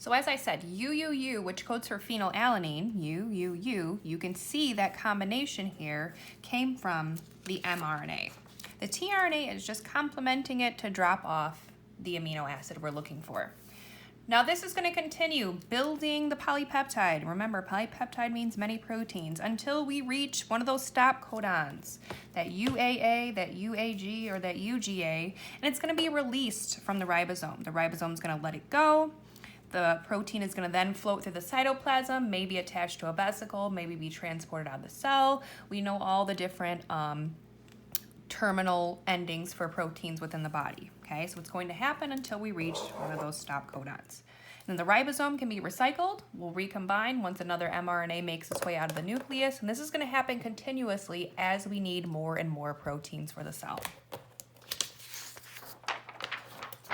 So as I said, UUU, which codes for phenylalanine, UUU, you can see that combination here came from the mRNA. The tRNA is just complementing it to drop off the amino acid we're looking for. Now this is going to continue building the polypeptide. Remember, polypeptide means many proteins until we reach one of those stop codons, that UAA, that UAG, or that UGA, and it's going to be released from the ribosome. The ribosome is going to let it go. The protein is going to then float through the cytoplasm, maybe attached to a vesicle, maybe be transported out of the cell. We know all the different terminal endings for proteins within the body. Okay, so it's going to happen until we reach one of those stop codons. And the ribosome can be recycled. We'll recombine once another mRNA makes its way out of the nucleus. And this is going to happen continuously as we need more and more proteins for the cell.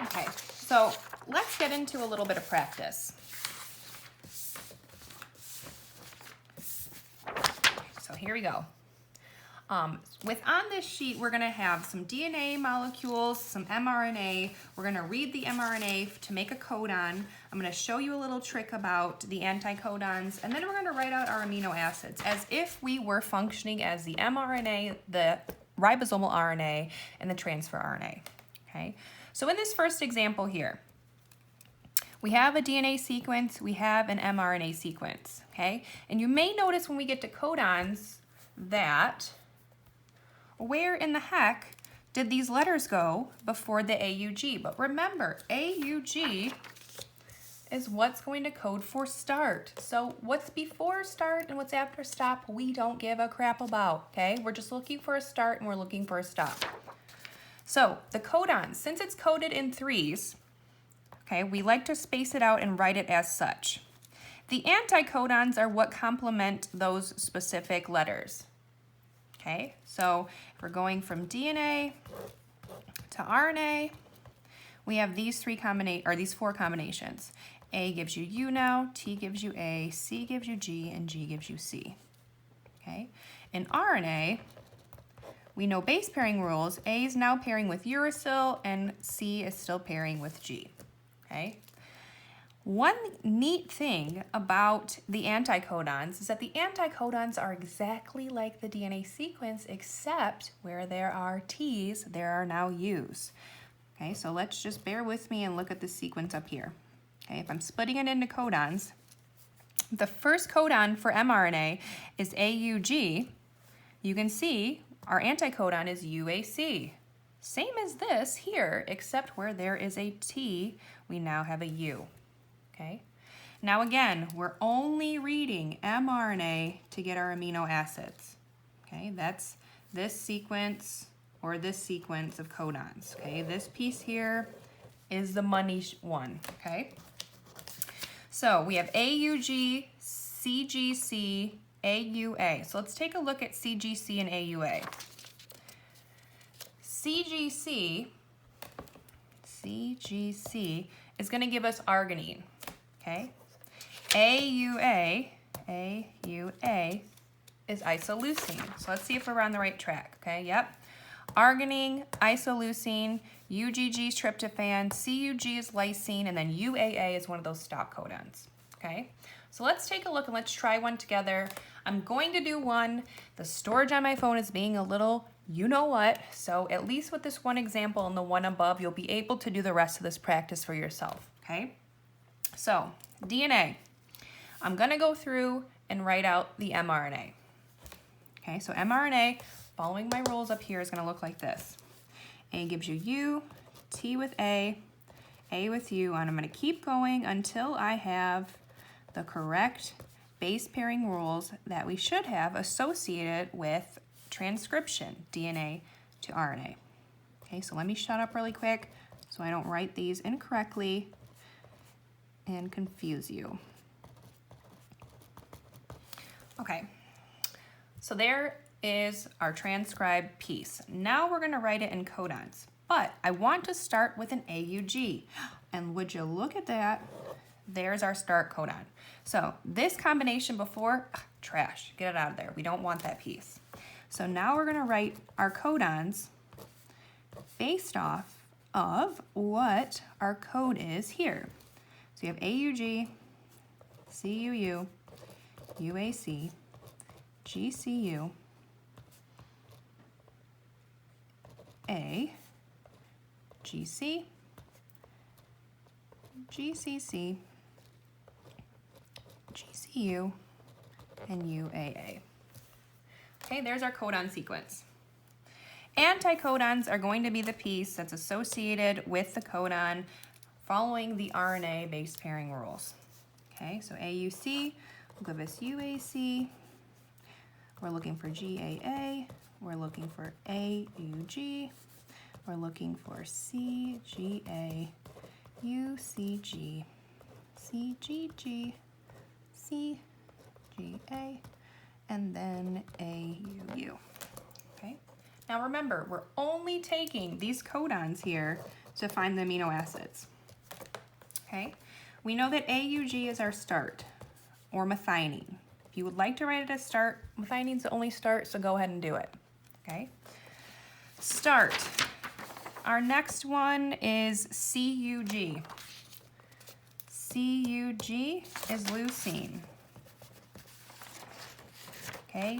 Okay, so let's get into a little bit of practice. So here we go. On this sheet, we're going to have some DNA molecules, some mRNA. We're going to read the mRNA to make a codon. I'm going to show you a little trick about the anticodons, and then we're going to write out our amino acids as if we were functioning as the mRNA, the ribosomal RNA, and the transfer RNA. Okay? So in this first example here, we have a DNA sequence, we have an mRNA sequence, okay? And you may notice when we get to codons that where in the heck did these letters go before the AUG? But remember, AUG is what's going to code for start. So what's before start and what's after stop, we don't give a crap about, okay? We're just looking for a start and we're looking for a stop. So the codon, since it's coded in threes, okay, we like to space it out and write it as such. The anticodons are what complement those specific letters. Okay, so if we're going from DNA to RNA, we have these four combinations. A gives you U now, T gives you A, C gives you G, and G gives you C. Okay, in RNA, we know base pairing rules. A is now pairing with uracil, and C is still pairing with G. Okay. One neat thing about the anticodons is that the anticodons are exactly like the DNA sequence, except where there are T's, there are now U's. Okay, so let's just bear with me and look at the sequence up here. Okay, if I'm splitting it into codons, the first codon for mRNA is AUG. You can see our anticodon is UAC. Same as this here, except where there is a T, we now have a U. Okay. Now again, we're only reading mRNA to get our amino acids. Okay, that's this sequence or this sequence of codons. Okay, this piece here is the money one. Okay, so we have AUG, CGC, AUA. So let's take a look at CGC and AUA. CGC is going to give us arginine. Okay, AUA is isoleucine. So let's see if we're on the right track. Okay, yep. Arginine, isoleucine, UGG is tryptophan, CUG is lysine, and then UAA is one of those stop codons. Okay, so let's take a look and let's try one together. I'm going to do one. The storage on my phone is being a little you know what, so at least with this one example and the one above, you'll be able to do the rest of this practice for yourself. Okay. So, DNA. I'm going to go through and write out the mRNA. Okay, so mRNA, following my rules up here, is going to look like this. A gives you U, T with A with U, and I'm going to keep going until I have the correct base pairing rules that we should have associated with transcription, DNA to RNA. Okay, so let me shut up really quick so I don't write these incorrectly and confuse you. Okay, so there is our transcribed piece. Now we're going to write it in codons, but I want to start with an AUG. And would you look at that? There's our start codon. So this combination before, trash, get it out of there. We don't want that piece. So now we're going to write our codons based off of what our code is here. So you have AUG, CUU, UAC, GCU, A, GC, GCC, GCU, and UAA. Okay, there's our codon sequence. Anticodons are going to be the piece that's associated with the codon following the RNA base pairing rules. Okay, so AUC will give us UAC. We're looking for GAA. We're looking for AUG. We're looking for CGA, UCG, CGG, CGA, and then AUU. Okay. Now remember, we're only taking these codons here to find the amino acids. Okay. We know that AUG is our start, or methionine. If you would like to write it as start, methionine's the only start, so go ahead and do it. Okay. Start. Our next one is CUG. CUG is leucine. Okay,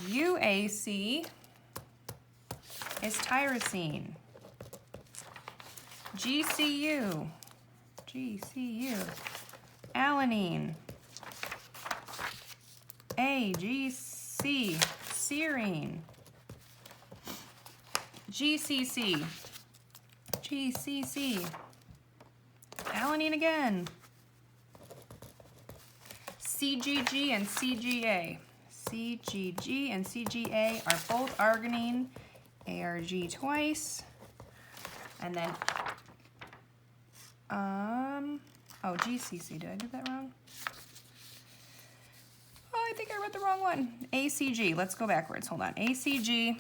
UAC is tyrosine. GCU, alanine. AGC, serine. GCC, alanine again. CGG and CGA. CGG and CGA are both arginine. ARG twice. And then, oh, GCC, did I do that wrong? Oh, I think I read the wrong one. ACG, let's go backwards, hold on. ACG.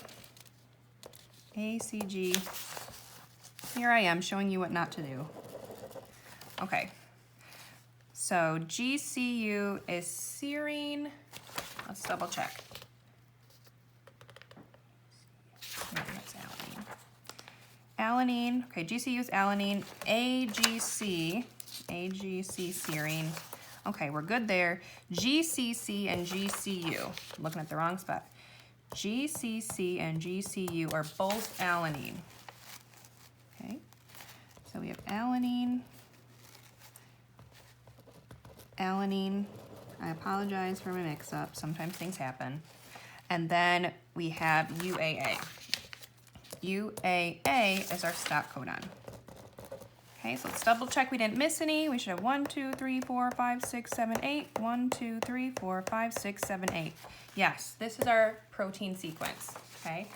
Here I am showing you what not to do. Okay. So GCU is serine. Let's double check. That's alanine. Okay, GCU is alanine. AGC serine. Okay, we're good there. GCC and GCU. I'm looking at the wrong spot. GCC and GCU are both alanine. Okay, so we have alanine. I apologize for my mix-up. Sometimes things happen. And then we have UAA. UAA is our stop codon. Okay, so let's double check we didn't miss any. We should have 1, 2, 3, 4, 5, 6, 7, 8. 1, 2, 3, 4, 5, 6, 7, 8. Yes, this is our protein sequence. Okay,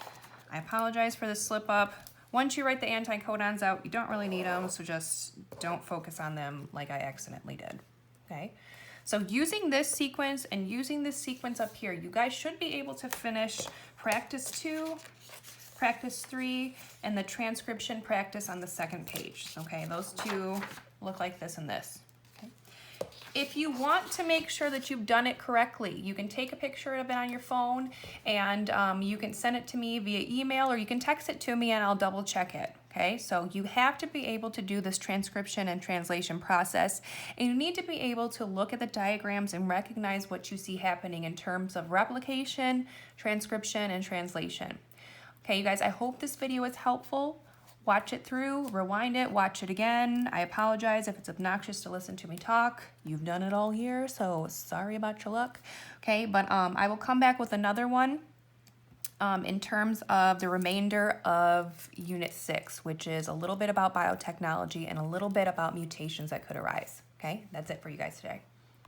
I apologize for the slip up. Once you write the anticodons out, you don't really need them, so just don't focus on them like I accidentally did. Okay, so using this sequence and using this sequence up here, you guys should be able to finish practice 2, practice 3, and the transcription practice on the second page. Okay, those two look like this and this. Okay. If you want to make sure that you've done it correctly, you can take a picture of it on your phone and you can send it to me via email, or you can text it to me and I'll double check it. Okay, so you have to be able to do this transcription and translation process, and you need to be able to look at the diagrams and recognize what you see happening in terms of replication, transcription, and translation. Okay, you guys, I hope this video was helpful. Watch it through, rewind it, watch it again. I apologize if it's obnoxious to listen to me talk. You've done it all here, so sorry about your luck. Okay, but I will come back with another one in terms of the remainder of Unit 6, which is a little bit about biotechnology and a little bit about mutations that could arise. Okay, that's it for you guys today.